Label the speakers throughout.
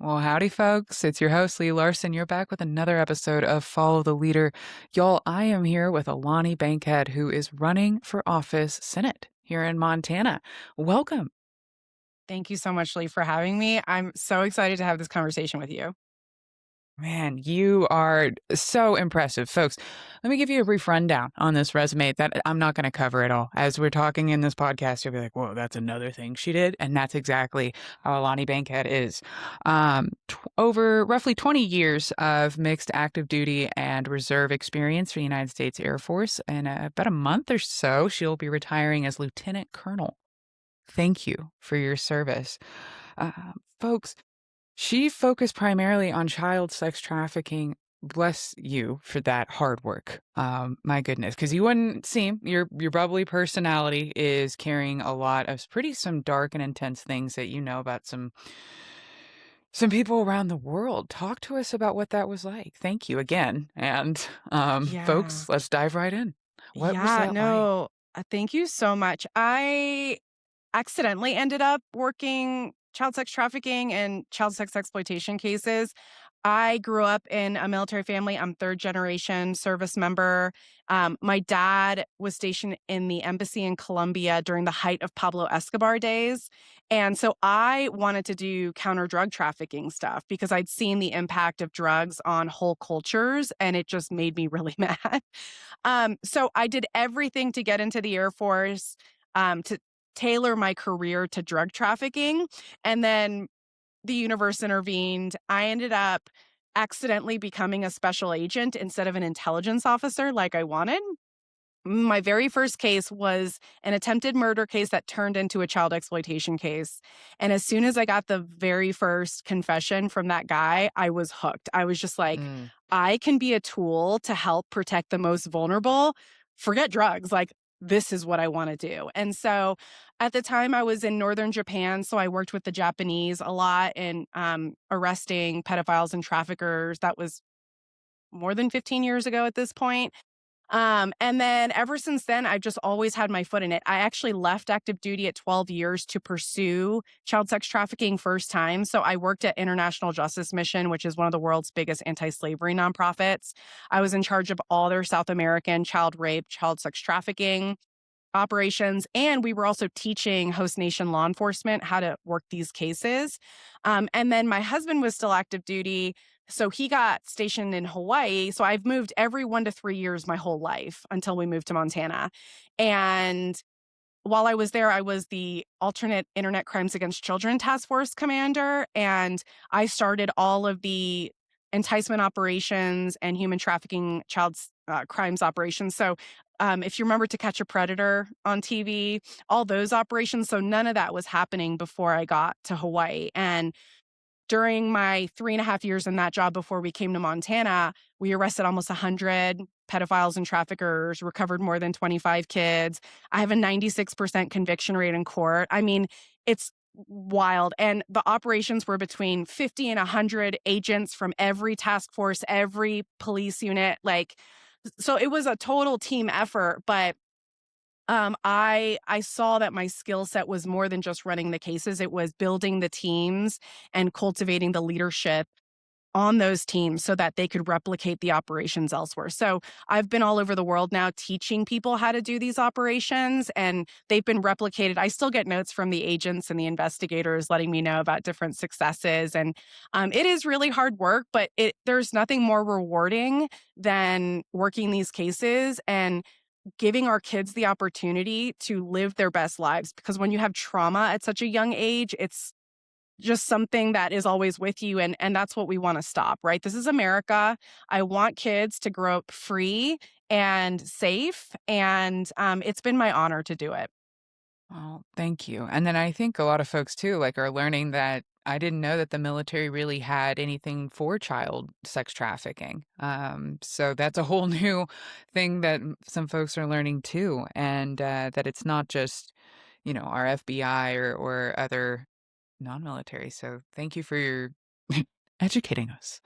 Speaker 1: Well, howdy, folks. It's your host, Lee Larson. You're back with another episode of Follow the Leader. Y'all, I am here with Alani Bankhead, who is running for office Senate here in Montana. Welcome.
Speaker 2: Thank you so much, Lee, for having me. I'm so excited to have this conversation with you.
Speaker 1: Man, you are so impressive. Folks, let me give you a brief rundown on this resume that I'm not going to cover it all. As we're talking in this podcast, you'll be like, whoa, that's another thing she did. And that's exactly how Alani Bankhead is. Over roughly 20 years of mixed active duty and reserve experience for the United States Air Force. In about a month or so, she'll be retiring as Lieutenant Colonel. Thank you for your service. Folks, she focused primarily on child sex trafficking. Bless you for that hard work. My goodness, because you wouldn't seem your bubbly personality is carrying a lot of some dark and intense things that you know about some people around the world. Talk to us about what that was like. Thank you again, and
Speaker 2: Yeah.
Speaker 1: folks, let's dive right in. What was
Speaker 2: Yeah.
Speaker 1: that like?
Speaker 2: No, thank you so much. I accidentally ended up working child sex trafficking and child sex exploitation cases. I grew up in a military family. I'm third generation service member. My dad was stationed in the embassy in Colombia during the height of Pablo Escobar days. And so I wanted to do counter drug trafficking stuff because I'd seen the impact of drugs on whole cultures and it just made me really mad. So I did everything to get into the Air Force, to tailor my career to drug trafficking. And then the universe intervened. I ended up accidentally becoming a special agent instead of an intelligence officer like I wanted. My very first case was an attempted murder case that turned into a child exploitation case. And as soon as I got the very first confession from that guy, I was hooked. I was just like,
Speaker 1: Mm.
Speaker 2: I can be a tool to help protect the most vulnerable. Forget drugs. Like, this is what I want to do. And so at the time, I was in northern Japan. So I worked with the Japanese a lot in arresting pedophiles and traffickers. That was more than 15 years ago at this point. And then ever since then, I've just always had my foot in it. I actually left active duty at 12 years to pursue child sex trafficking first time. So I worked at International Justice Mission, which is one of the world's biggest anti-slavery nonprofits. I was in charge of all their South American child rape, child sex trafficking operations. And we were also teaching host nation law enforcement how to work these cases. And then my husband was still active duty. So he got stationed in Hawaii. So I've moved every 1 to 3 years my whole life until we moved to Montana. And while I was there, I was the alternate Internet Crimes Against Children Task Force commander. And I started all of the enticement operations and human trafficking child crimes operations. So if you remember To Catch a Predator on TV, all those operations. So none of that was happening before I got to Hawaii. And during my 3.5 years in that job before we came to Montana, we arrested almost 100 pedophiles and traffickers, recovered more than 25 kids. I have a 96% conviction rate in court. I mean, it's wild. And the operations were between 50 and 100 agents from every task force, every police unit. Like, so it was a total team effort, but I saw that my skill set was more than just running the cases. It was building the teams and cultivating the leadership on those teams so that they could replicate the operations elsewhere. So I've been all over the world now teaching people how to do these operations, and they've been replicated. I still get notes from the agents and the investigators letting me know about different successes. And it is really hard work, but there's nothing more rewarding than working these cases and giving our kids the opportunity to live their best lives. Because when you have trauma at such a young age, it's just something that is always with you. And that's what we want to stop, right? This is America. I want kids to grow up free and safe. And it's been my honor to do it.
Speaker 1: Oh, thank you. And then I think a lot of folks too, like, are learning that I didn't know that the military really had anything for child sex trafficking. So that's a whole new thing that some folks are learning too, and that it's not just, our FBI or other non-military. So thank you for your educating us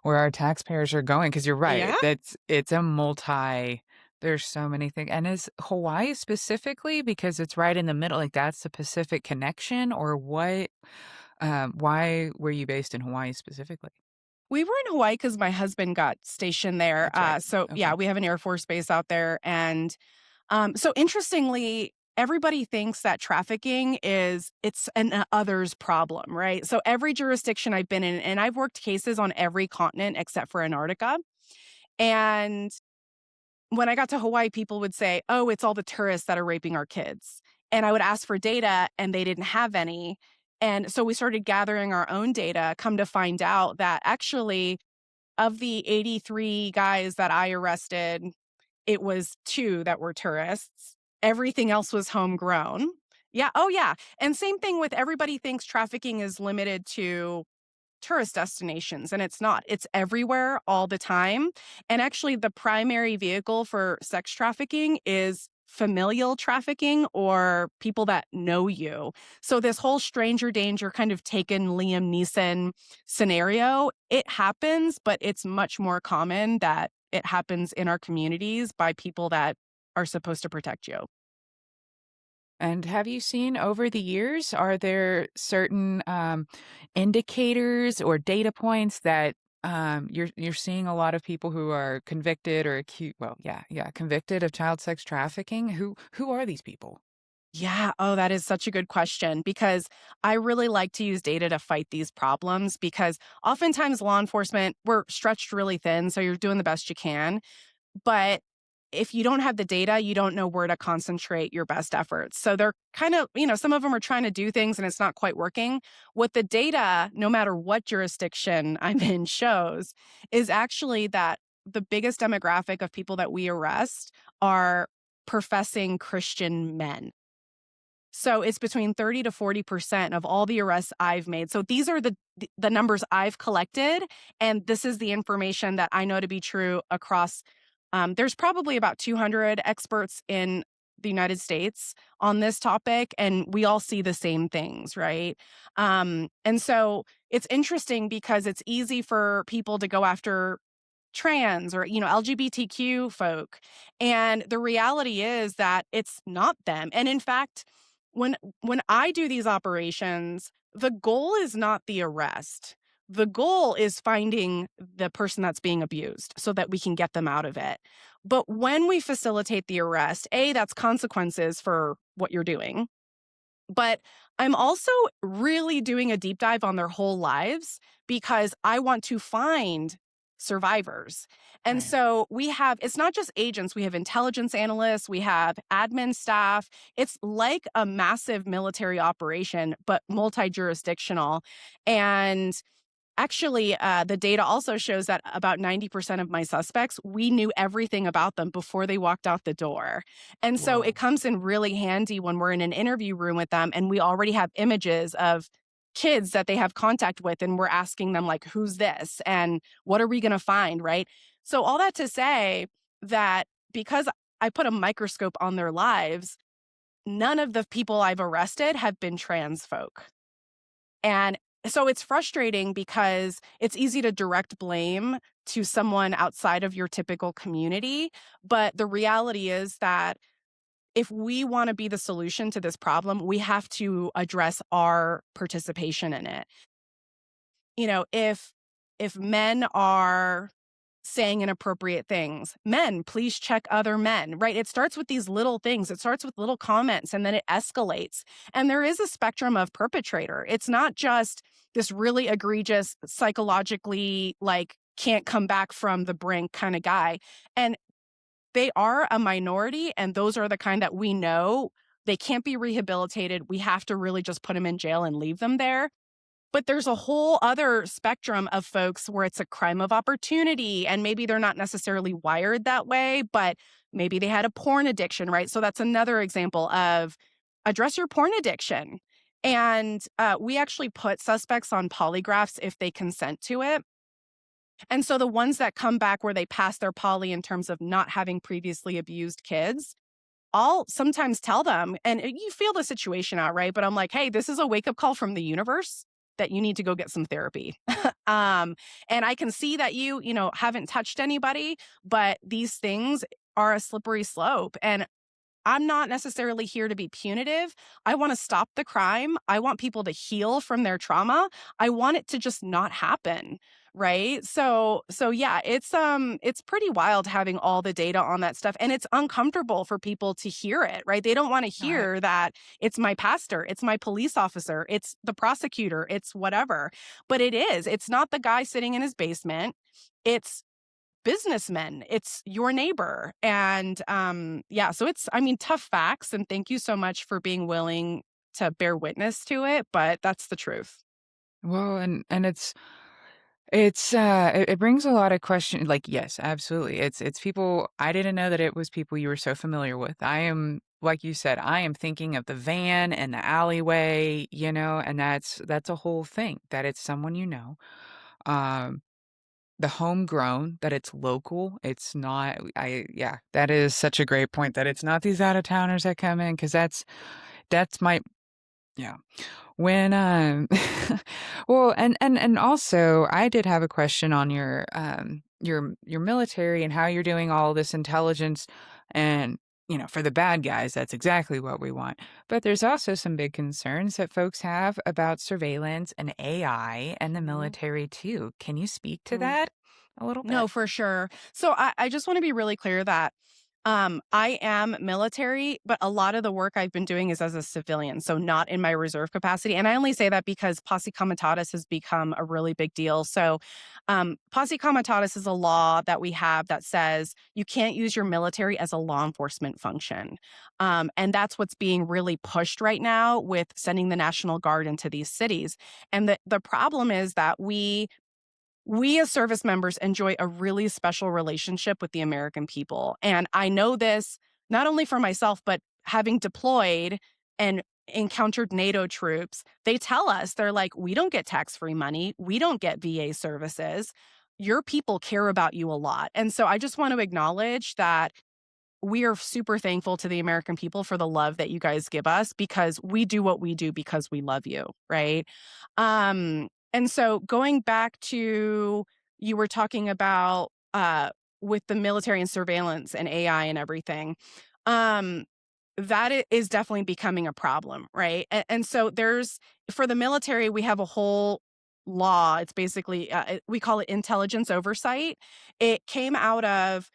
Speaker 1: where our taxpayers are going. Because you're right,
Speaker 2: Yeah.
Speaker 1: it's a multi. There's so many things, and is Hawaii specifically because it's right in the middle? Like, that's the Pacific connection, or what? Why were you based in Hawaii specifically?
Speaker 2: We were in Hawaii because my husband got stationed there.
Speaker 1: That's right.
Speaker 2: So yeah,
Speaker 1: Okay.
Speaker 2: we have an Air Force base out there. And so interestingly, everybody thinks that trafficking is it's an others problem, right? So every jurisdiction I've been in, and I've worked cases on every continent except for Antarctica. And when I got to Hawaii, people would say, "Oh, it's all the tourists that are raping our kids." And I would ask for data and they didn't have any. And so we started gathering our own data, come to find out that actually of the 83 guys that I arrested, it was 2 that were tourists. Everything else was homegrown. Yeah, oh yeah. And same thing with everybody thinks trafficking is limited to tourist destinations, and it's not. It's everywhere all the time. And actually, the primary vehicle for sex trafficking is familial trafficking or people that know you. So, this whole stranger danger kind of taken Liam Neeson scenario, it happens, but it's much more common that it happens in our communities by people that are supposed to protect you.
Speaker 1: And have you seen over the years, are there certain indicators or data points that you're seeing a lot of people who are convicted or accused? Well, yeah, convicted of child sex trafficking. Who are these people?
Speaker 2: Yeah. Oh, that is such a good question because I really like to use data to fight these problems because oftentimes law enforcement, we're stretched really thin. So you're doing the best you can. But if you don't have the data, you don't know where to concentrate your best efforts. So they're kind of, some of them are trying to do things and it's not quite working. What the data, no matter what jurisdiction I'm in, shows is actually that the biggest demographic of people that we arrest are professing Christian men. So it's between 30 to 40% of all the arrests I've made. So these are the numbers I've collected, and this is the information that I know to be true across there's probably about 200 experts in the United States on this topic, and we all see the same things, right? And so it's interesting because it's easy for people to go after trans or LGBTQ folk, and the reality is that it's not them. And in fact, when I do these operations, the goal is not the arrest. The goal is finding the person that's being abused so that we can get them out of it. But when we facilitate the arrest, that's consequences for what you're doing. But I'm also really doing a deep dive on their whole lives because I want to find survivors. And
Speaker 1: Right.
Speaker 2: so it's not just agents, we have intelligence analysts, we have admin staff. It's like a massive military operation, but multi jurisdictional. And actually, the data also shows that about 90% of my suspects, we knew everything about them before they walked out the door. And so it
Speaker 1: Whoa.
Speaker 2: comes in really handy when we're in an interview room with them and we already have images of kids that they have contact with and we're asking them like, "Who's this? And what are we gonna find?" Right? So all that to say that because I put a microscope on their lives, none of the people I've arrested have been trans folk. And so it's frustrating because it's easy to direct blame to someone outside of your typical community. But the reality is that if we want to be the solution to this problem, we have to address our participation in it. If men are saying inappropriate things, men, please check other men, right? It starts with these little things. It starts with little comments and then it escalates. And there is a spectrum of perpetrator. It's not just this really egregious, psychologically like can't come back from the brink kind of guy. And they are a minority and those are the kind that we know they can't be rehabilitated. We have to really just put them in jail and leave them there. But there's a whole other spectrum of folks where it's a crime of opportunity and maybe they're not necessarily wired that way, but maybe they had a porn addiction, right? So that's another example of address your porn addiction. And we actually put suspects on polygraphs if they consent to it. And so the ones that come back where they pass their poly in terms of not having previously abused kids, I'll sometimes tell them, and you feel the situation out, right? But I'm like, hey, this is a wake up call from the universe that you need to go get some therapy. And I can see that haven't touched anybody, but these things are a slippery slope. And I'm not necessarily here to be punitive. I want to stop the crime. I want people to heal from their trauma. I want it to just not happen, right? So yeah, it's pretty wild having all the data on that stuff, and it's uncomfortable for people to hear it, right? They don't want to
Speaker 1: I
Speaker 2: hear that it's my pastor, it's my police officer, it's the prosecutor, it's whatever. But it is. It's not the guy sitting in his basement. It's businessmen, it's your neighbor. And yeah, so it's, I mean, tough facts, and thank you so much for being willing to bear witness to it, but that's the truth.
Speaker 1: well, and it brings a lot of question like, yes, absolutely. It's people I didn't know that it was people you were so familiar with. I am like you said, I am thinking of the van and the alleyway, and that's a whole thing, that it's someone you know. Um, the homegrown, that it's local, it's not I yeah, that is such a great point that it's not these out of towners that come in because that's my yeah. When, well, and also, I did have a question on your military and how you're doing all this intelligence and, for the bad guys, that's exactly what we want. But there's also some big concerns that folks have about surveillance and AI and the
Speaker 2: Mhm.
Speaker 1: military too. Can you speak to
Speaker 2: Mm.
Speaker 1: that a little bit?
Speaker 2: No, for sure. So I just want to be really clear that I am military, but a lot of the work I've been doing is as a civilian, so not in my reserve capacity. And I only say that because posse comitatus has become a really big deal. So, posse comitatus is a law that we have that says you can't use your military as a law enforcement function. And that's what's being really pushed right now with sending the National Guard into these cities. And the problem is that we as service members enjoy a really special relationship with the American people. And I know this not only for myself, but having deployed and encountered NATO troops, they tell us, they're like, we don't get tax free money. We don't get VA services. Your people care about you a lot. And so I just want to acknowledge that we are super thankful to the American people for the love that you guys give us because we do what we do because we love you, right? And so going back to you were talking about with the military and surveillance and AI and everything. Um is definitely becoming a problem, right? And so there's for the military, we have a whole law. It's basically we call it intelligence oversight. It came out of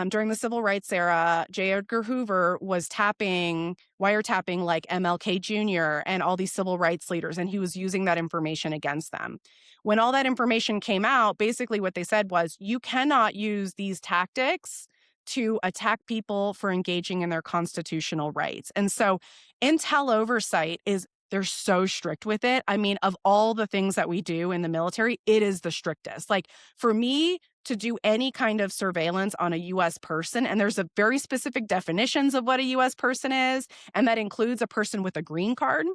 Speaker 2: during the civil rights era. J. Edgar Hoover was wiretapping like MLK Jr. and all these civil rights leaders, and he was using that information against them. When all that information came out, basically what they said was, you cannot use these tactics to attack people for engaging in their constitutional rights. And so Intel oversight is they're so strict with it. I mean, of all the things that we do in the military, it is the strictest. Like for me to do any kind of surveillance on a US person, and there's a very specific definitions of what a US person is, and that includes a person with a green card.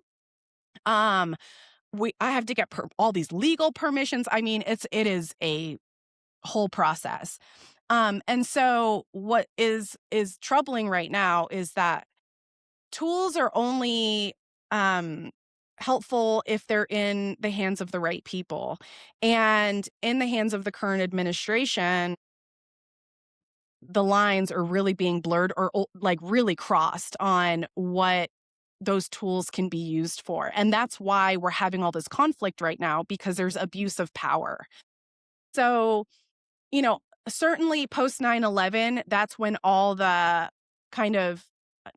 Speaker 2: Um, I have to get all these legal permissions. I mean, it is a whole process. And so what is troubling right now is that tools are only um helpful if they're in the hands of the right people. And in the hands of the current administration, the lines are really being blurred or like really crossed on what those tools can be used for. And that's why we're having all this conflict right now because there's abuse of power. So you know, certainly post 9/11, that's when all the kind of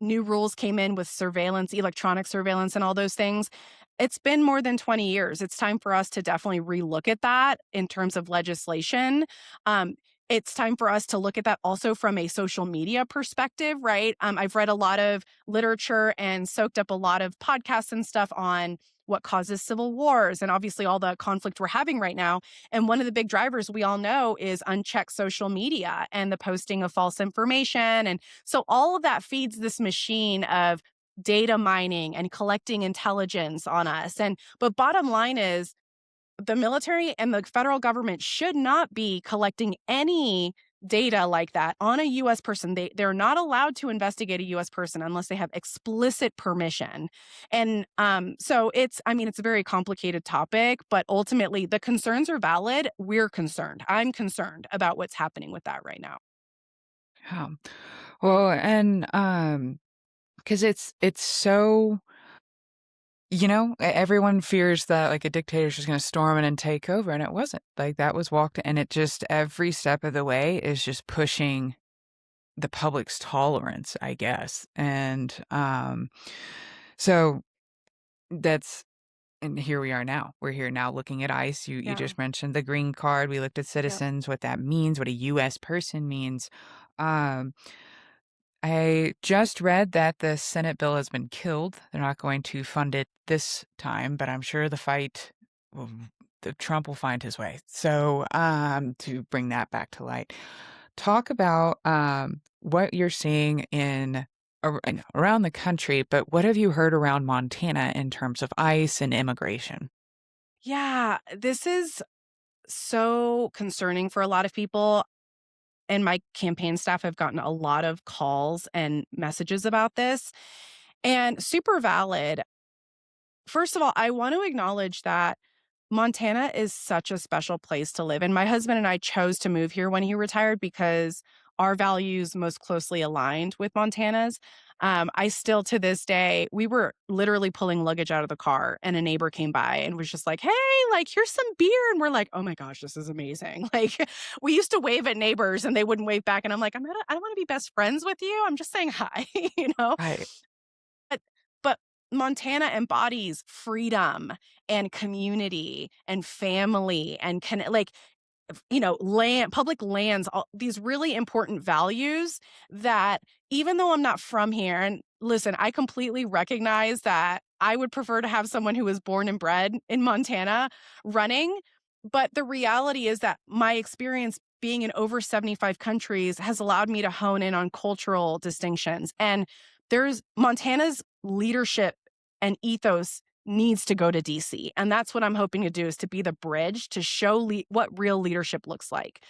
Speaker 2: new rules came in with surveillance, electronic surveillance, and all those things. It's been more than 20 years. It's time for us to definitely relook at that in terms of legislation. Um, it's time for us to look at that also from a social media perspective, right? I've read a lot of literature and soaked up a lot of podcasts and stuff on what causes civil wars and obviously all the conflict we're having right now. And one of the big drivers we all know is unchecked social media and the posting of false information. And so all of that feeds this machine of data mining and collecting intelligence on us. But bottom line is the military and the federal government should not be collecting any data like that on a US person. They're not allowed to investigate a US person unless they have explicit permission. And so it's a very complicated topic, but ultimately the concerns are valid. We're concerned. I'm concerned about what's happening with that right now.
Speaker 1: Yeah. Well, and, 'Cause it's so everyone fears that, like, a dictator's just gonna storm in and take over, and it wasn't. Like, that was walked and it just every step of the way is just pushing the public's tolerance, I guess, and, so that's and here we are now. We're here now looking at ICE. You
Speaker 2: Yeah.
Speaker 1: just mentioned the green card. We looked at
Speaker 2: Yep.
Speaker 1: citizens, what that means, what a US person means. Um I just read that the Senate bill has been killed. They're not going to fund it this time, but I'm sure the fight will the Trump will find his way. So, to bring that back to light. Talk about, what you're seeing around the country, but what have you heard around Montana in terms of ICE and immigration?
Speaker 2: Yeah, this is so concerning for a lot of people, and my campaign staff have gotten a lot of calls and messages about this, and super valid. First of all, I want to acknowledge that Montana is such a special place to live, and my husband and I chose to move here when he retired because our values most closely aligned with Montana's. I still to this day we were literally pulling luggage out of the car, and a neighbor came by and was just like, "Hey, like, here's some beer," and we're like, "Oh my gosh, this is amazing." Like, we used to wave at neighbors, and they wouldn't wave back, and I'm like, I don't wanna be best friends with you, I'm just saying hi," you know?
Speaker 1: Right.
Speaker 2: But but Montana embodies freedom and community and family and like, land, public lands, all these really important values that even though I'm not from here, and listen, I completely recognize that I would prefer to have someone who was born and bred in Montana running. But the reality is that my experience being in over 75 countries has allowed me to hone in on cultural distinctions. And there's Montana's leadership and ethos needs to go to DC. And that's what I'm hoping to do, is to be the bridge to show what real leadership looks like.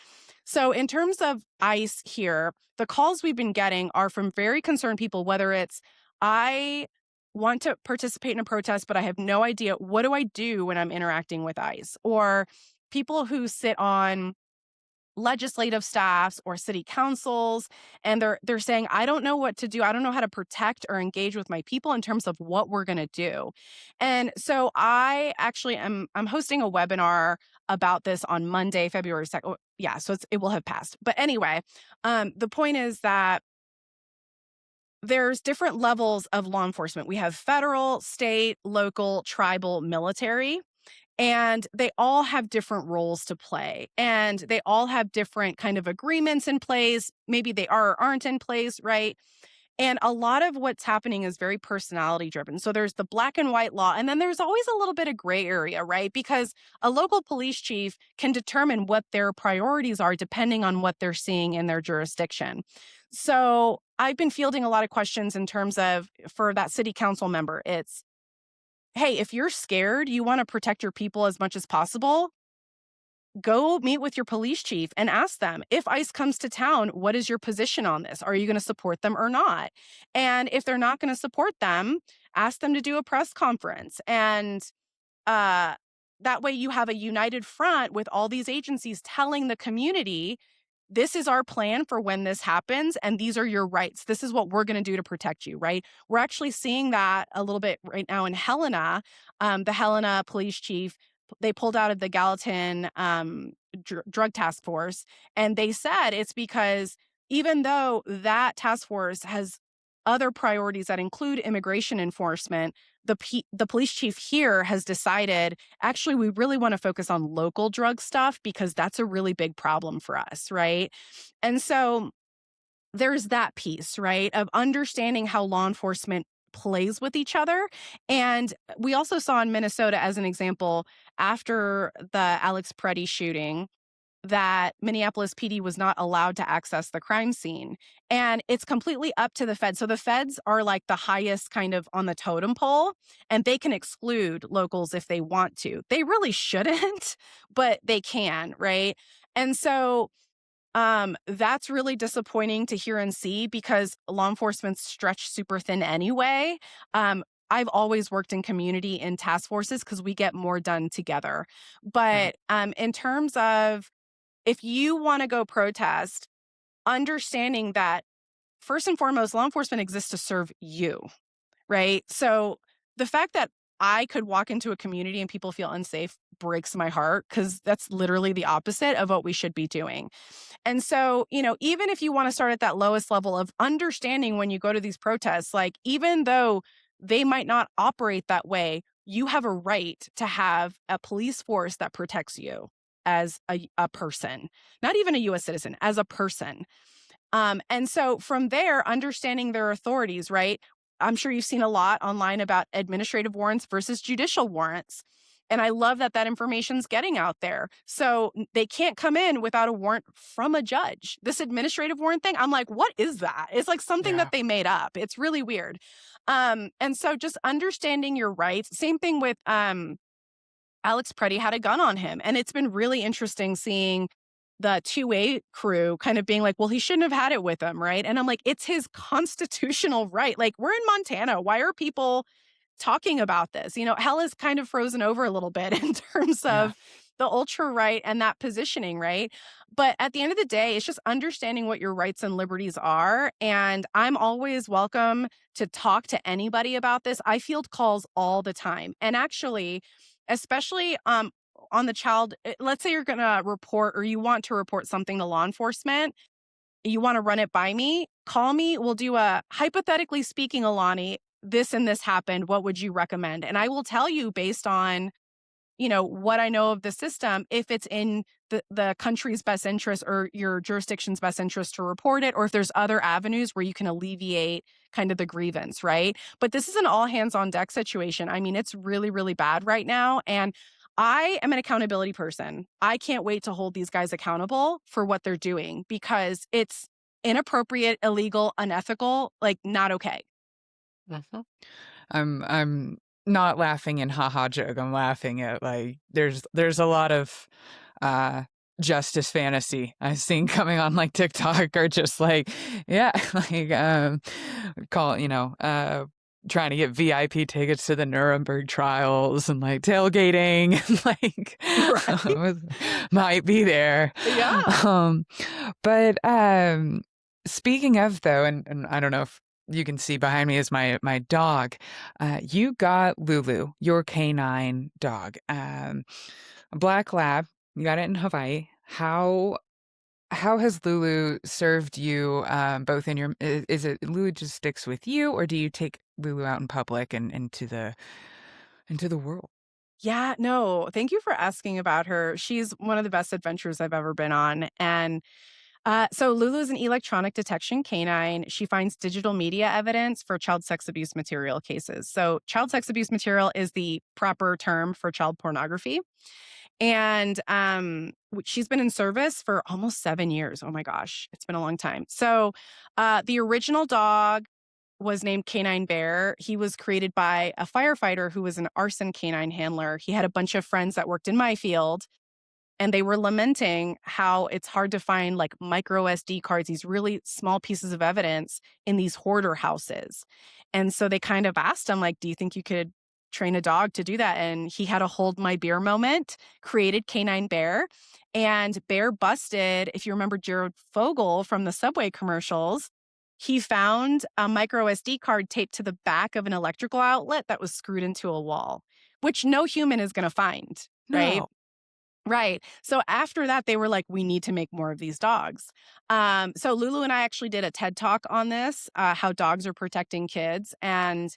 Speaker 2: So, in terms of ICE here, the calls we've been getting are from very concerned people, whether it's, I want to participate in a protest, but I have no idea what do I do when I'm interacting with ICE, or people who sit on legislative staffs or city councils, and they're saying, I don't know what to do, I don't know how to protect or engage with my people in terms of what we're going to do. And so I actually I'm hosting a webinar about this on Monday, February 2nd. Yeah, so it will have passed, but anyway, the point is that there's different levels of law enforcement. We have federal, state, local, tribal, military, and they all have different roles to play, and they all have different kind of agreements in place. Maybe they are or aren't in place, right? And a lot of what's happening is very personality driven. So there's the black and white law, and then there's always a little bit of gray area, right? Because a local police chief can determine what their priorities are depending on what they're seeing in their jurisdiction. So I've been fielding a lot of questions in terms of, for that city council member, it's, hey, if you're scared, you want to protect your people as much as possible, go meet with your police chief and ask them, if ICE comes to town, what is your position on this? Are you going to support them or not? And if they're not going to support them, ask them to do a press conference. And uh, that way you have a united front with all these agencies telling the community, this is our plan for when this happens, and these are your rights. This is what we're going to do to protect you, right? We're actually seeing that a little bit right now in Helena. The Helena police chief, they pulled out of the Gallatin drug task force, and they said it's because even though that task force has other priorities that include immigration enforcement, the police chief here has decided, actually, we really want to focus on local drug stuff because that's a really big problem for us, right? And so there's that piece, right, of understanding how law enforcement plays with each other. And we also saw in Minnesota, as an example, after the Alex Preddy shooting, that Minneapolis PD was not allowed to access the crime scene. And it's completely up to the feds. So the feds are like the highest kind of on the totem pole, and they can exclude locals if they want to. They really shouldn't, but they can, right? And so that's really disappointing to hear and see because law enforcement's stretched super thin anyway. I've always worked in community in task forces because we get more done together.
Speaker 1: Right.
Speaker 2: But in terms of, if you want to go protest, understanding that first and foremost, law enforcement exists to serve you, right? So the fact that I could walk into a community and people feel unsafe breaks my heart because that's literally the opposite of what we should be doing. And so, even if you want to start at that lowest level of understanding when you go to these protests, like even though they might not operate that way, you have a right to have a police force that protects you as a person, not even a US citizen, as a person. And so from there, understanding their authorities, right? I'm sure you've seen a lot online about administrative warrants versus judicial warrants. And I love that that information's getting out there. So they can't come in without a warrant from a judge. This administrative warrant thing, I'm like, what is that? It's like something
Speaker 1: Yeah.
Speaker 2: that they made up. It's really weird. And so just understanding your rights. Same thing with Alex Preddy had a gun on him. And it's been really interesting seeing the 2A crew kind of being like, well, he shouldn't have had it with him, right? And I'm like, it's his constitutional right. Like, we're in Montana. Why are people talking about this? Hell is kind of frozen over a little bit in terms
Speaker 1: Yeah.
Speaker 2: of the ultra right and that positioning, right? But at the end of the day, it's just understanding what your rights and liberties are. And I'm always welcome to talk to anybody about this. I field calls all the time. And actually, especially on the child, let's say you're going to report or you want to report something to law enforcement, you want to run it by me, call me. We'll do a hypothetically speaking, Alani, this and this happened. What would you recommend? And I will tell you based on what I know of the system, if it's in the country's best interest or your jurisdiction's best interest to report it, or if there's other avenues where you can alleviate kind of the grievance, right? But this is an all hands on deck situation. I mean, it's really, really bad right now. And I am an accountability person. I can't wait to hold these guys accountable for what they're doing because it's inappropriate, illegal, unethical, like not okay.
Speaker 1: Mhm. I'm not laughing in haha joke. I'm laughing at like there's a lot of uh justice fantasy I've seen coming on like TikTok or just like yeah, like call trying to get VIP tickets to the Nuremberg trials and like tailgating and like
Speaker 2: Right.
Speaker 1: might be there.
Speaker 2: Yeah.
Speaker 1: Um but speaking of though, and I don't know if you can see behind me is my dog. You got Lulu, your canine dog, a black lab. You got it in Hawaii. How has Lulu served you, both in your is it Lulu just sticks with you, or do you take Lulu out in public and into the world?
Speaker 2: Yeah, no, thank you for asking about her. She's one of the best adventures I've ever been on. And so Lulu is an electronic detection canine. She finds digital media evidence for child sex abuse material cases. So, child sex abuse material is the proper term for child pornography. And she's been in service for almost 7 years. Oh my gosh, it's been a long time. So, the original dog was named Canine Bear. He was created by a firefighter who was an arson canine handler. He had a bunch of friends that worked in my field and they were lamenting how it's hard to find like micro SD cards, these really small pieces of evidence in these hoarder houses. And so they kind of asked him, like, do you think you could train a dog to do that? And he had a hold my beer moment, created Canine Bear. And Bear busted, if you remember Jared Fogle from the Subway commercials, he found a micro SD card taped to the back of an electrical outlet that was screwed into a wall, which no human is going to find, right?
Speaker 1: No.
Speaker 2: Right. So after that, they were like, we need to make more of these dogs. So Lulu and I actually did a TED talk on this, how dogs are protecting kids. And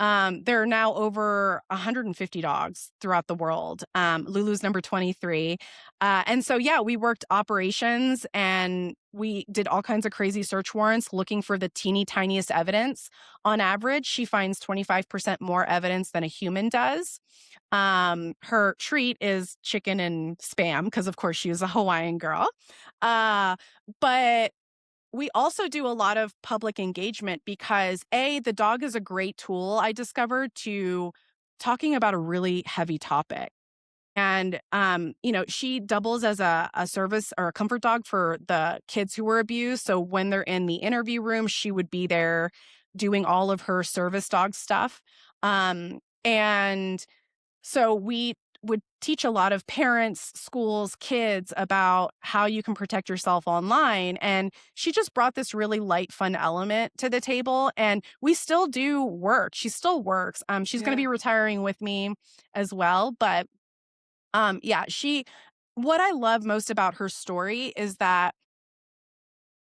Speaker 2: there are now over 150 dogs throughout the world. Lulu's number 23. And so, yeah, we worked operations and we did all kinds of crazy search warrants looking for the teeny tiniest evidence. On average, she finds 25% more evidence than a human does. Her treat is chicken and spam because, of course, she is a Hawaiian girl. Uh, but we also do a lot of public engagement because the dog is a great tool I discovered to talking about a really heavy topic. And she doubles as a service or a comfort dog for the kids who were abused. So when they're in the interview room, she would be there doing all of her service dog stuff. And so would teach a lot of parents, schools, kids about how you can protect yourself online. And she just brought this really light, fun element to the table. And we still do work. She still works. She's going to be
Speaker 1: Yeah.
Speaker 2: retiring with me as well. But yeah, what I love most about her story is that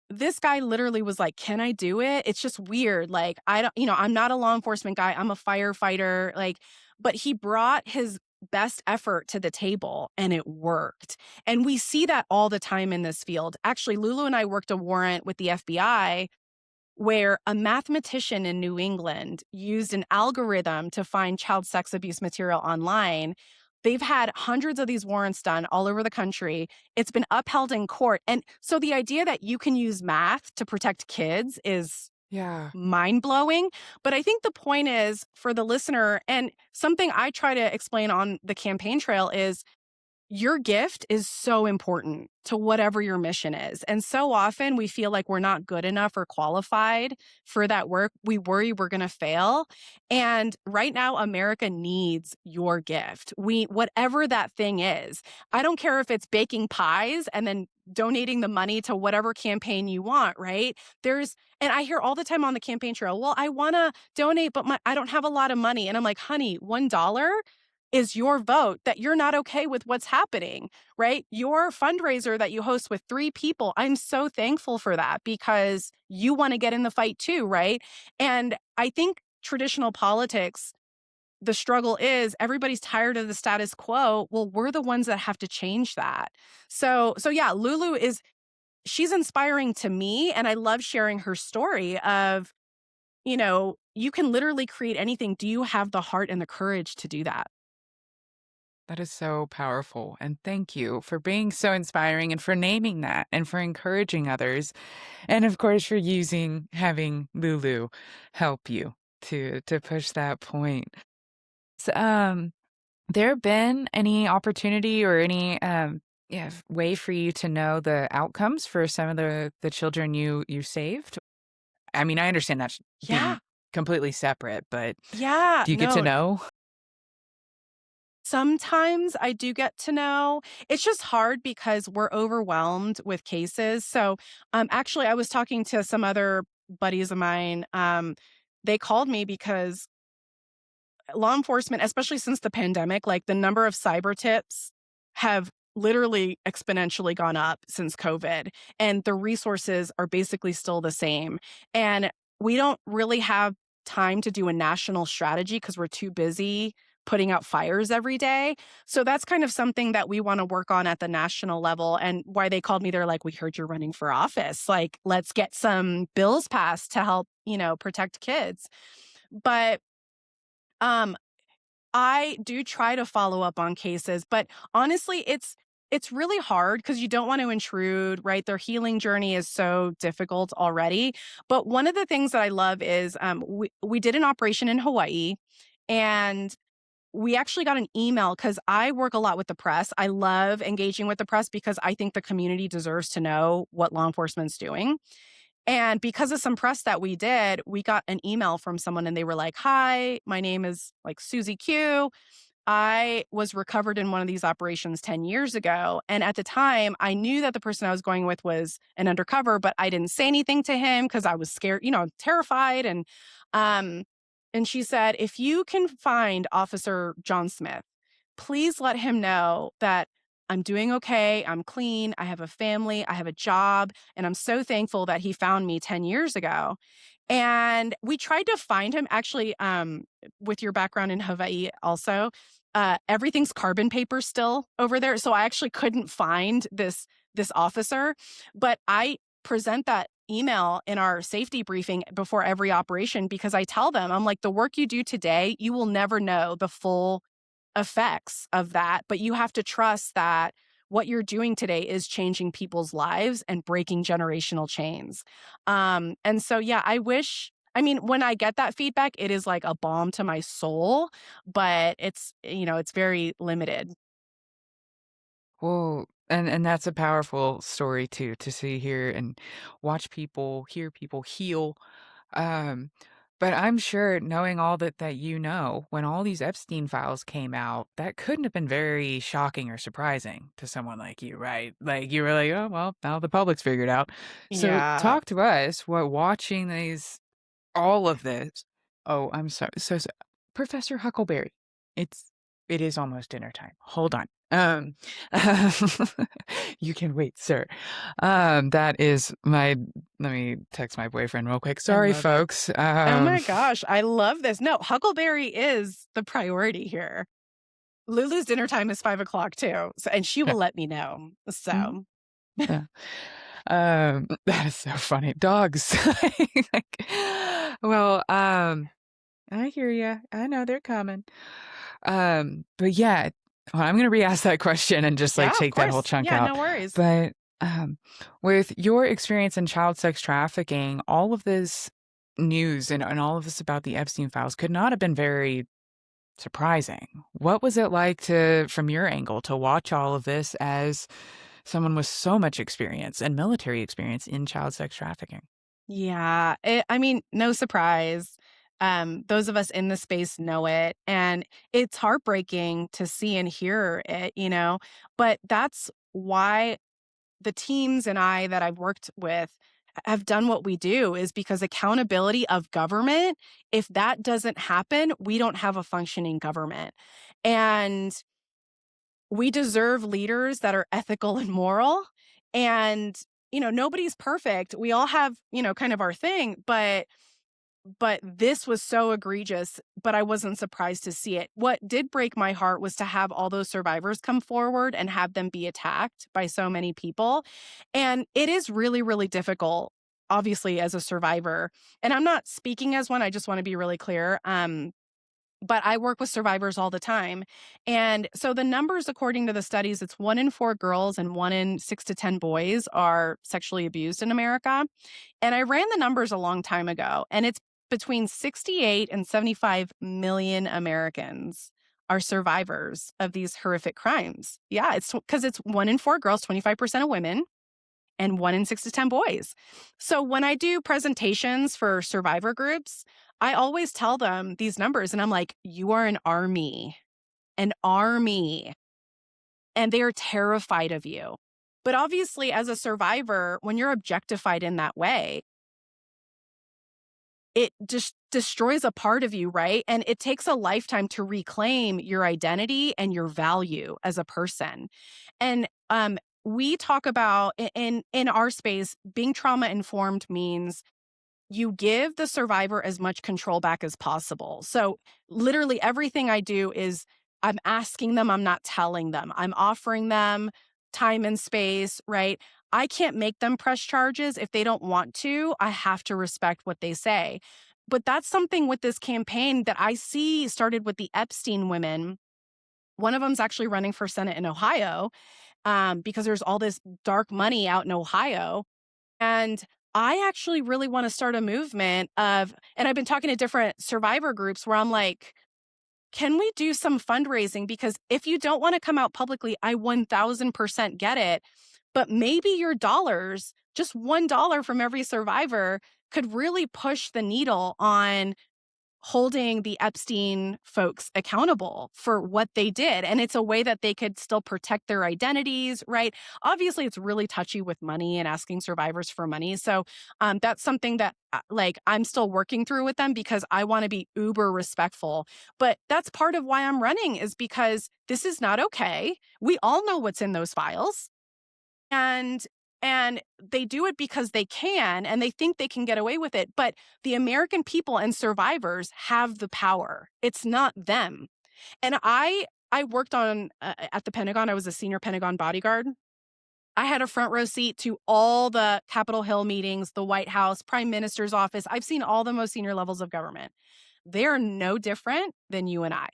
Speaker 2: this guy literally was like, "Can I do it?" It's just weird, like, I don't I'm not a law enforcement guy, I'm a firefighter, like, but he brought his best effort to the table, and it worked, and we see that all the time in this field. Actually, Lulu and I worked a warrant with the FBI where a mathematician in New England used an algorithm to find child sex abuse material online. They've had hundreds of these warrants done all over the country. It's been upheld in court. And so the idea that you can use math to protect kids is
Speaker 1: Yeah.
Speaker 2: mind blowing. But I think the point is for the listener, and something I try to explain on the campaign trail is your gift is so important to whatever your mission is. And so often we feel like we're not good enough or qualified for that work. We worry we're going to fail. And right now, America needs your gift. Whatever that thing is. I don't care if it's baking pies and then donating the money to whatever campaign you want, right? And I hear all the time on the campaign trail, well, I want to donate, but I don't have a lot of money. And I'm like, honey, $1 is your vote that you're not okay with what's happening, right? Your fundraiser that you host with 3 people, I'm so thankful for that because you want to get in the fight too, right? And I think traditional politics, the struggle is everybody's tired of the status quo. Well, we're the ones that have to change that. So yeah, Lulu is she's inspiring to me and I love sharing her story of, you can literally create anything. Do you have the heart and the courage to do that?
Speaker 1: That is so powerful. And thank you for being so inspiring and for naming that and for encouraging others. And of course, for using having Lulu help you to push that point. So, there been any opportunity or any yeah, way for you to know the outcomes for some of the children you saved? I mean, I understand that's
Speaker 2: Yeah.
Speaker 1: being completely separate, but
Speaker 2: Yeah.
Speaker 1: do you get to
Speaker 2: No,
Speaker 1: know?
Speaker 2: sometimes I do get to know. It's just hard because we're overwhelmed with cases. So, actually, I was talking to some other buddies of mine. They called me because law enforcement, especially since the pandemic, like the number of cyber tips have literally exponentially gone up since COVID, and the resources are basically still the same. And we don't really have time to do a national strategy because we're too busy putting out fires every day. So that's kind of something that we want to work on at the national level. And why they called me, they're like, "We heard you're running for office. Like, let's get some bills passed to help, protect kids." But um I do try to follow up on cases, but honestly, it's really hard because you don't want to intrude, right? Their healing journey is so difficult already. But one of the things that I love is we did an operation in Hawaii, and we actually got an email because I work a lot with the press. I love engaging with the press because I think the community deserves to know what law enforcement's doing. And because of some press that we did, we got an email from someone and they were like, "Hi, my name is like Susie Q. I was recovered in one of these operations 10 years ago. And at the time, I knew that the person I was going with was an undercover, but I didn't say anything to him because I was scared, terrified. Um, and she said, if you can find Officer John Smith, please let him know that I'm doing okay. I'm clean. I have a family. I have a job. And I'm so thankful that he found me 10 years ago. And we tried to find him actually, with your background in Hawaii also, everything's carbon paper still over there. So I actually couldn't find this officer, but I present that email in our safety briefing before every operation because I tell them, I'm like, the work you do today, you will never know the full effects of that, but you have to trust that what you're doing today is changing people's lives and breaking generational chains. And so, yeah, I mean, when I get that feedback, it is like a balm to my soul, but it's very limited.
Speaker 1: Well, and that's a powerful story too, to see here and watch people, hear people heal. Um, But I'm sure knowing all that you know, when all these Epstein files came out, that couldn't have been very shocking or surprising to someone like you, right? Like, you were like, "Oh, well, now the public's figured out." So,
Speaker 2: Yeah.
Speaker 1: talk to us what watching these all of this. Oh, I'm so Professor Huckleberry. It's it is almost dinner time. Hold on. You can wait, sir. That is my let me text my boyfriend real quick.
Speaker 2: I
Speaker 1: Sorry,
Speaker 2: love it.
Speaker 1: folks.
Speaker 2: Oh my gosh, I love this. No, Huckleberry is the priority here. Lulu's dinner time is 5 o'clock too, so and she
Speaker 1: Yeah,
Speaker 2: will let me know.
Speaker 1: mhm,
Speaker 2: So
Speaker 1: yeah. That is so funny. Dogs. Like, well, I hear ya. I know they're coming. But yeah, well, I'm gonna re-ask that question and just, like,
Speaker 2: yeah, of
Speaker 1: take that whole
Speaker 2: course.
Speaker 1: chunk
Speaker 2: Yeah,
Speaker 1: out.
Speaker 2: no worries.
Speaker 1: But, with your experience in child sex trafficking, all of this news and all of this about the Epstein files could not have been very surprising. What was it like to from your angle, to watch all of this as someone with so much experience and military experience in child sex trafficking?
Speaker 2: Yeah, I mean, no surprise. Those of us in the space know it, and it's heartbreaking to see and hear it, but that's why the teams and I that I've worked with have done what we do is because accountability of government, if that doesn't happen, we don't have a functioning government. And we deserve leaders that are ethical and moral. And, nobody's perfect. We all have, kind of our thing, but this was so egregious, but I wasn't surprised to see it. What did break my heart was to have all those survivors come forward and have them be attacked by so many people. And it is really, really difficult, obviously, as a survivor. And I'm not speaking as one, I just want to be really clear. But I work with survivors all the time. And so the numbers, according to the studies, it's 1 in 4 girls and 1 in 6 to 10 boys are sexually abused in America. And I ran the numbers a long time ago, and it's between 68 and 75 million Americans are survivors of these horrific crimes. Yeah, it's because it's 1 in 4 girls, 25% of women, and 1 in 6 to 10 boys. So when I do presentations for survivor groups, I always tell them these numbers, and I'm like, you are an army, and they are terrified of you. But obviously, as a survivor, when you're objectified in that way, it just destroys a part of you, right? And it takes a lifetime to reclaim your identity and your value as a person. And we talk about in our space, being trauma informed means you give the survivor as much control back as possible. So, literally, everything I do is I'm asking them, I'm not telling them. I'm offering them time and space, right? I can't make them press charges if they don't want to. I have to respect what they say. But that's something with this campaign that I see started with the Epstein women. One of them's actually running for Senate in Ohio because there's all this dark money out in Ohio, and I actually really want to start a movement and I've been talking to different survivor groups where I'm like, can we do some fundraising? Because if you don't want to come out publicly, I 1000% get it. But maybe your dollars, just $1 from every survivor, could really push the needle on holding the Epstein folks accountable for what they did. And it's a way that they could still protect their identities, right? Obviously, it's really touchy with money and asking survivors for money. So that's something that, like, I'm still working through with them because I want to be uber respectful. But that's part of why I'm running is because this is not okay. We all know what's in those files. And they do it because they can and they think they can get away with it, but the American people and survivors have the power. It's not them. And I worked on at the Pentagon. I was a senior Pentagon bodyguard. I had a front row seat to all the Capitol Hill meetings, the White House, Prime Minister's office. I've seen all the most senior levels of government. They're no different than you and I.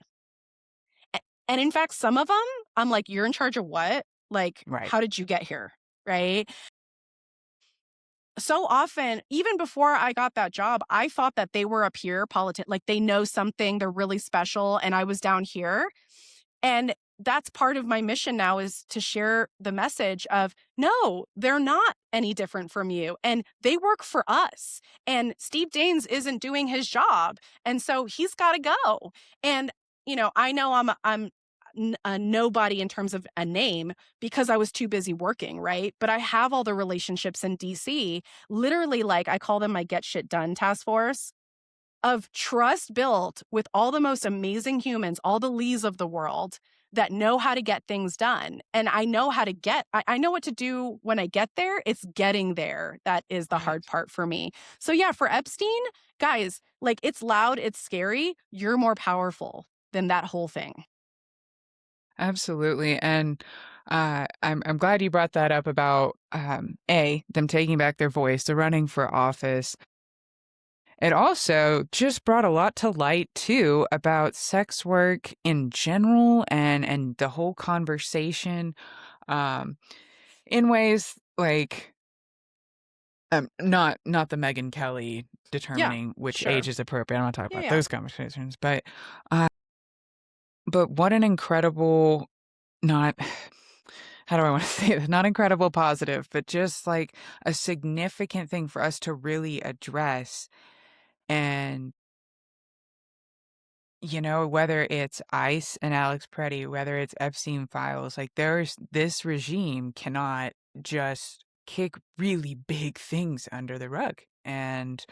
Speaker 2: And in fact, some of them, I'm like, you're in charge of what? Like,
Speaker 1: Right.
Speaker 2: how did you get here? Right. So often, even before I got that job, I thought that they were a peer politic, like they know something, they're really special, and I was down here. And that's part of my mission now, is to share the message of, no, they're not any different from you. And they work for us. And Steve Daines isn't doing his job. And so he's got to go. And, I know I'm a nobody in terms of a name because I was too busy working, right? But I have all the relationships in DC, literally, like I call them my get shit done task force of trust built with all the most amazing humans, all the Lees of the world that know how to get things done. And I know how to I know what to do when I get there. It's getting there that is the
Speaker 1: Right.
Speaker 2: hard part for me. So, yeah, for Epstein, guys, like it's loud, it's scary. You're more powerful than that whole thing.
Speaker 1: Absolutely, and, I'm glad you brought that up about, A, them taking back their voice, the running for office. It also just brought a lot to light too about sex work in general and the whole conversation, um, in ways like, not the Megyn Kelly
Speaker 2: Yeah,
Speaker 1: determining which age
Speaker 2: sure.
Speaker 1: is appropriate, I don't wanna talk
Speaker 2: Yeah,
Speaker 1: about
Speaker 2: yeah.
Speaker 1: those conversations, uh but what an incredible not how do I wanna say this? Not incredible positive, but just, like, a significant thing for us to really address, and whether it's ICE and Alex Preddy, whether it's Epstein files, like this regime cannot just kick really big things under the rug. And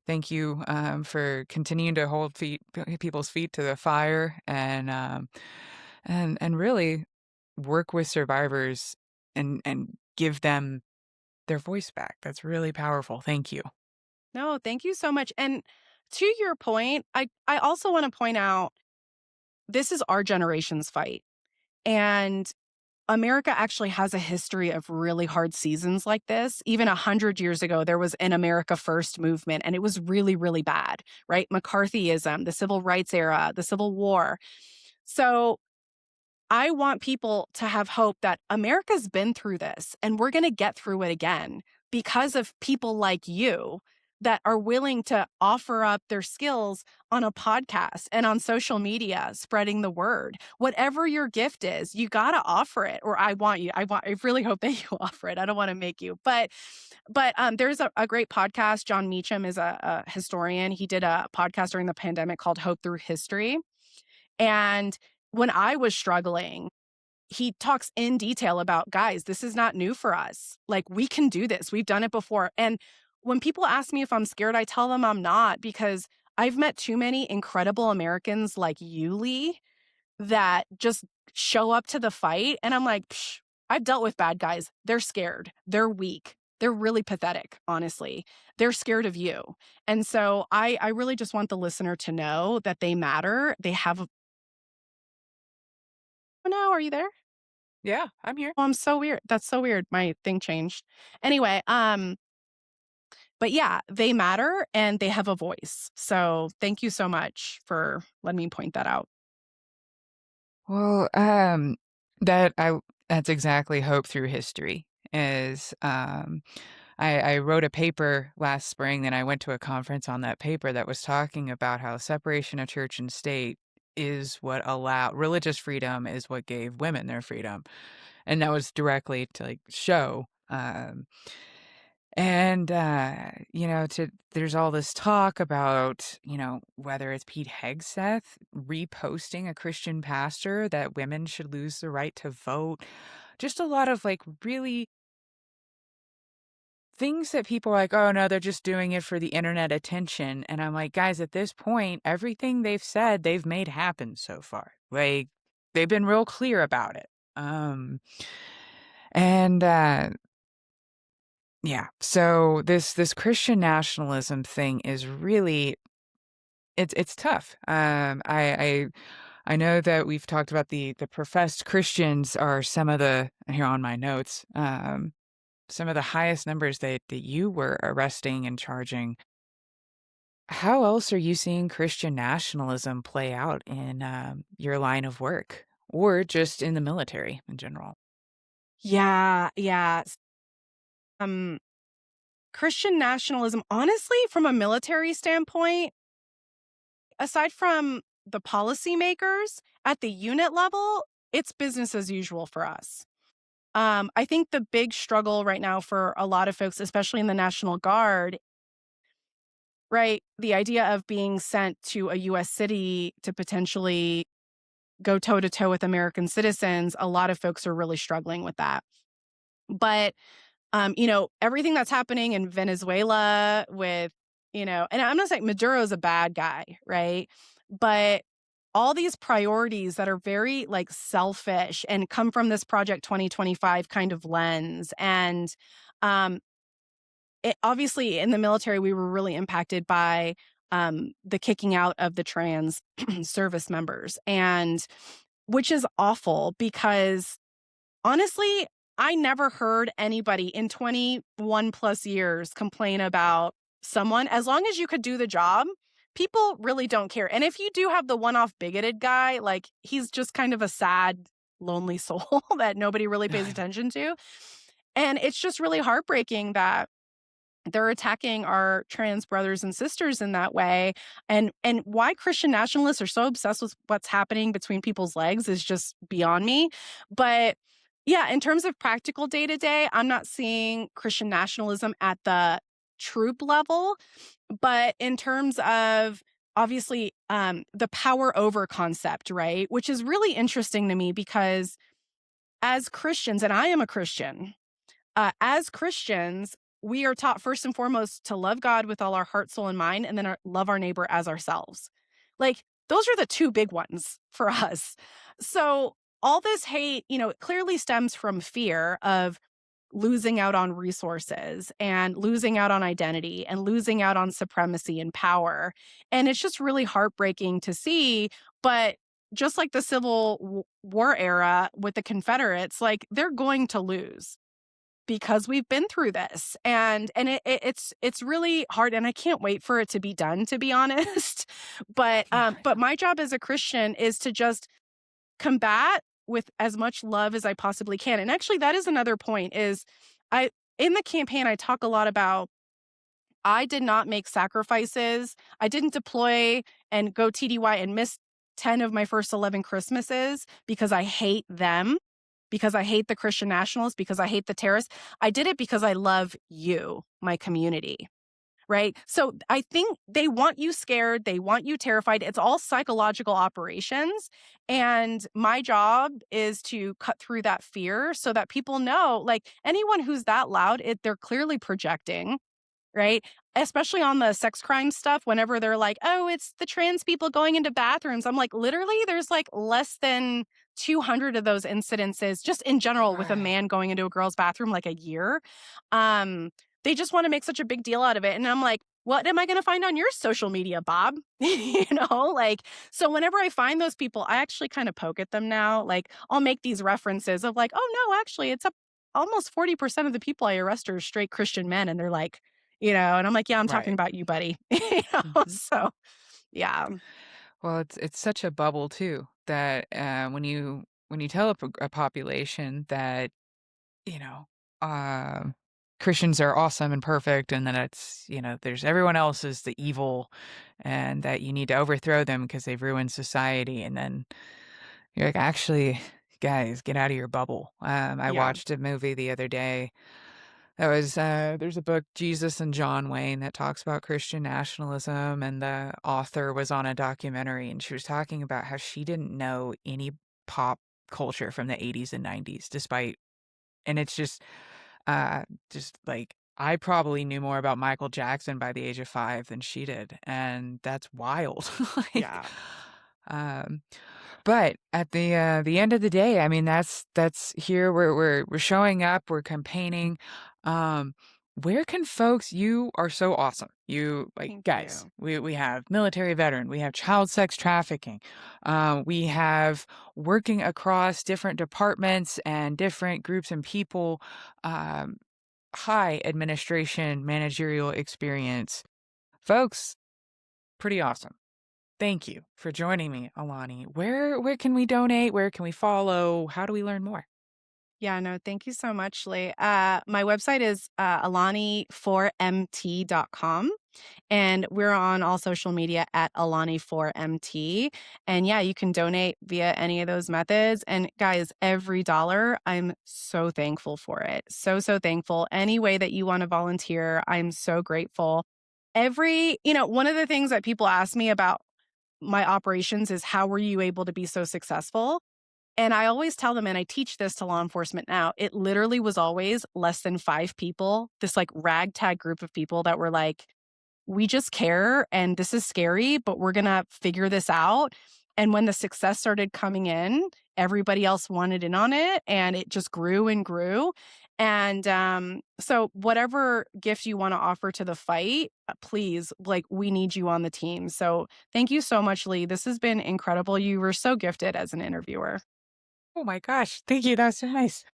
Speaker 1: thank you for continuing to hold people's feet to the fire and really work with survivors and give them their voice back. That's really powerful. Thank you.
Speaker 2: No, thank you so much. And to your point, I also want to point out this is our generation's fight. And America actually has a history of really hard seasons like this. Even 100 years ago, there was an America First movement, and it was really, really bad, right? McCarthyism, the civil rights era, the Civil War. So I want people to have hope that America's been through this and we're going to get through it again because of people like you that are willing to offer up their skills on a podcast and on social media, spreading the word. Whatever your gift is, you got to offer it. Or I really hope that you offer it. I don't want to make you, but there's a great podcast. John Meacham is a historian. He did a podcast during the pandemic called Hope Through History. And when I was struggling, he talks in detail about, guys, this is not new for us. Like, we can do this. We've done it before. And when people ask me if I'm scared, I tell them I'm not, because I've met too many incredible Americans like you, Lee, that just show up to the fight. And I'm like, Psh, I've dealt with bad guys. They're scared. They're weak. They're really pathetic, honestly. They're scared of you. And so I really just want the listener to know that they matter. They have a, oh, no, are you there?
Speaker 1: Yeah, I'm here.
Speaker 2: Oh, I'm so weird. That's so weird. My thing changed. Anyway, but yeah, they matter and they have a voice. So thank you so much for letting me point that out.
Speaker 1: Well, that I that's exactly Hope Through History is, I wrote a paper last spring, and I went to a conference on that paper that was talking about how separation of church and state is what allow religious freedom is what gave women their freedom, and that was directly to, like, show, and, there's all this talk about, whether it's Pete Hegseth reposting a Christian pastor that women should lose the right to vote. Just a lot of like really things that people are like, oh no, they're just doing it for the internet attention. And I'm like, guys, at this point, everything they've said, they've made happen so far. Like they've been real clear about it. And Yeah. So this Christian nationalism thing is really it's tough. I know that we've talked about the professed Christians are some of the here on my notes, some of the highest numbers that you were arresting and charging. How else are you seeing Christian nationalism play out in your line of work or just in the military in general?
Speaker 2: Yeah, yeah. Um, Christian nationalism, honestly, from a military standpoint, aside from the policymakers at the unit level, it's business as usual for us. I think the big struggle right now for a lot of folks, especially in the National Guard, right? The idea of being sent to a US city to potentially go toe to toe with American citizens, a lot of folks are really struggling with that. But everything that's happening in Venezuela with, and I'm not saying Maduro's a bad guy, right? But all these priorities that are very like selfish and come from this Project 2025 kind of lens. And um, obviously in the military, we were really impacted by the kicking out of the trans service members, and which is awful because honestly, I never heard anybody in 21 plus years complain about someone. As long as you could do the job, people really don't care. And if you do have the one off bigoted guy, like he's just kind of a sad, lonely soul that nobody really pays attention to. And it's just really heartbreaking that they're attacking our trans brothers and sisters in that way. And why Christian nationalists are so obsessed with what's happening between people's legs is just beyond me. But yeah, in terms of practical day to day, I'm not seeing Christian nationalism at the troop level. But in terms of obviously the power over concept, right? Which is really interesting to me because as Christians, and I am a Christian, as Christians, we are taught first and foremost to love God with all our heart, soul, and mind, and then love our neighbor as ourselves. Like, those are the two big ones for us. So, all this hate, it clearly stems from fear of losing out on resources and losing out on identity and losing out on supremacy and power. And it's just really heartbreaking to see. But just like the Civil War era with the Confederates, like they're going to lose because we've been through this, and it's really hard, and I can't wait for it to be done, to be honest. But my job as a Christian is to just combat with as much love as I possibly can. And actually, that is another point. Is I in the campaign I talk a lot about I did not make sacrifices. I didn't deploy and go TDY and miss 10 of my first 11 Christmases because I hate them, because I hate the Christian nationalists, because I hate the terrorists. I did it because I love you, my community. Right. So I think they want you scared. They want you terrified. It's all psychological operations. And my job is to cut through that fear so that people know, like anyone who's that loud, they're clearly projecting, right? Especially on the sex crime stuff, whenever they're like, oh, it's the trans people going into bathrooms. I'm like, literally, there's like less than 200 of those incidences just in general with a
Speaker 1: Right.
Speaker 2: man going into a girl's bathroom like a year. Um, they just want to make such a big deal out of it. And I'm like, what am I going to find on your social media, Bob? Like, so whenever I find those people, I actually kind of poke at them now. Like, I'll make these references of like, oh, no, actually, it's almost 40% of the people I arrest are straight Christian men. And they're like, and I'm like, "Yeah, I'm talking
Speaker 1: Right.
Speaker 2: about you, buddy."
Speaker 1: Mhm.
Speaker 2: So, yeah.
Speaker 1: Well, it's such a bubble too that, when you tell a population that, you know, um, Christians are awesome and perfect, and then there's everyone else is the evil, and that you need to overthrow them because they've ruined society, and then you're like, "Actually, guys, get out of your bubble." I
Speaker 2: Yeah.
Speaker 1: watched a movie the other day that was, there's a book, Jesus and John Wayne, that talks about Christian nationalism, and the author was on a documentary, and she was talking about how she didn't know any pop culture from the '80s and '90s despite and it's just like, I probably knew more about Michael Jackson by the age of 5 than she did, and that's wild. Like,
Speaker 2: Yeah.
Speaker 1: um but at the end of the day, I mean, that's here we're showing up, we're campaigning. Um, where can folks you are so awesome. You like
Speaker 2: Thank
Speaker 1: guys,
Speaker 2: you.
Speaker 1: we have military veteran, we have child sex trafficking, we have working across different departments and different groups and people, um, high administration, managerial experience. Folks, pretty awesome. Thank you for joining me, Alani. Where can we donate? Where can we follow? How do we learn more?
Speaker 2: Yeah, no, thank you so much, Lee. My website is alani4mt.com. And we're on all social media at Alani4MT. And yeah, you can donate via any of those methods. And guys, every dollar, I'm so thankful for it. So, so thankful. Any way that you want to volunteer, I'm so grateful. One of the things that people ask me about my operations is how were you able to be so successful? And I always tell them, and I teach this to law enforcement now, it literally was always less than 5 people, this like ragtag group of people that were like, we just care and this is scary, but we're going to figure this out. And when the success started coming in, everybody else wanted in on it and it just grew and grew. And so, whatever gift you want to offer to the fight, please, like, we need you on the team. So, thank you so much, Lee. This has been incredible. You were so gifted as an interviewer.
Speaker 1: Oh my gosh, thank you, that was so nice.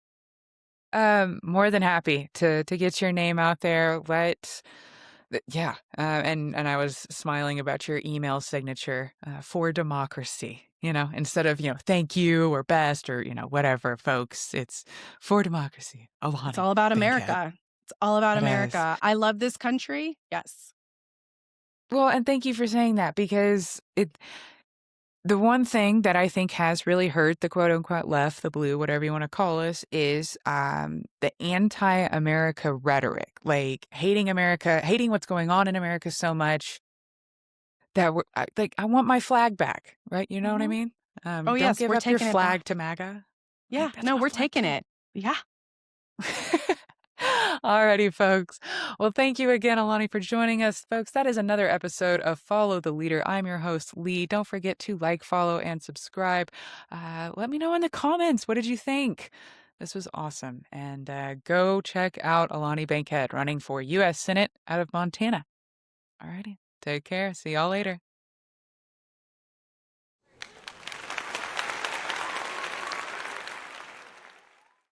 Speaker 1: More than happy to get your name out there, yeah, and I was smiling about your email signature, for democracy, instead of, "Thank you," or "Best," or, whatever, folks, it's "For democracy,
Speaker 2: It's all
Speaker 1: Alani
Speaker 2: about
Speaker 1: Bankhead."
Speaker 2: America. It's all about
Speaker 1: It is.
Speaker 2: America. I love this country. Yes.
Speaker 1: Well, and thank you for saying that because the one thing that I think has really hurt the quote unquote left, the blue, whatever you want to call us, is the anti America rhetoric, like hating America, hating what's going on in America so much that I want my flag back, right? You know what I
Speaker 2: Mhm.
Speaker 1: mean?
Speaker 2: Oh,
Speaker 1: Don't
Speaker 2: yes,
Speaker 1: give
Speaker 2: we're
Speaker 1: up your
Speaker 2: taking it back.
Speaker 1: flag to MAGA.
Speaker 2: Yeah,
Speaker 1: Like, that's
Speaker 2: no,
Speaker 1: my
Speaker 2: we're
Speaker 1: flag
Speaker 2: taking
Speaker 1: too.
Speaker 2: it. Yeah.
Speaker 1: Alrighty, folks. Well, thank you again, Alani, for joining us. Folks, that is another episode of Follow the Leader. I'm your host, Lee. Don't forget to like, follow, and subscribe. Let me know in the comments. What did you think? This was awesome. And go check out Alani Bankhead running for U.S. Senate out of Montana. Alrighty. Take care. See y'all later.